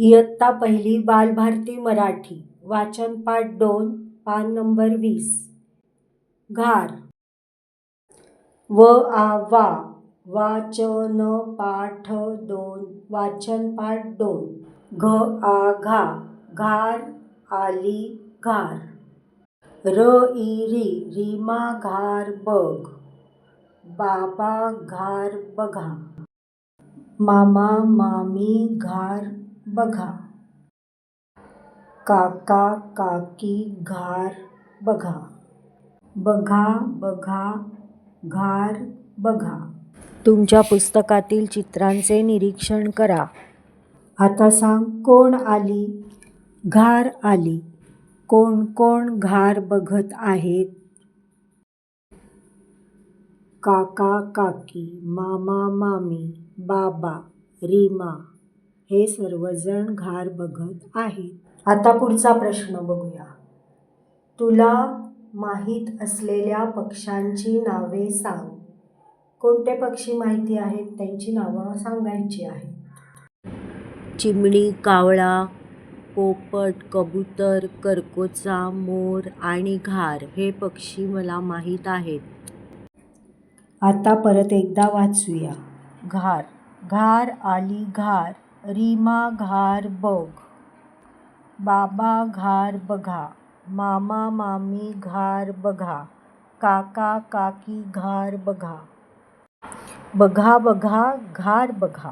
इयत्ता पहिली बालभारती मराठी वाचन पाठ 2 पान नंबर 20. घार. व आ वा वाचन पाठ 2 वाचन पाठ 2. घ आ घा घार आली घार. र ई री रीमा घार बघ. बाबा घार बघा. मामा मामी घार बघा. काका काकी घार बघा. बघा बघा घार बघा. तुमच्या पुस्तकातील चित्रांचे निरीक्षण करा. आता सांग, कोण आली? घार आली. कोण कोण घार बघत आहेत? काका काकी, मामा मामी, बाबा, रीमा हे सर्वजण घार बघत आहेत. आता पुढचा प्रश्न बघूया. तुला माहीत असलेल्या पक्ष्यांची नावे सांग. कोणते पक्षी माहिती आहेत? त्यांची नावं सांगायची आहेत. चिमणी, कावळा, पोपट, कबूतर, करकोचा, मोर आणि घार हे पक्षी मला माहीत आहेत. आता परत एकदा वाचूया. घार. घार आली घार. रीमा घार बघ. बाबा घार बघा. मामा मामी घार बघा. काका काकी घार बघा. बघा बघा घार बघा.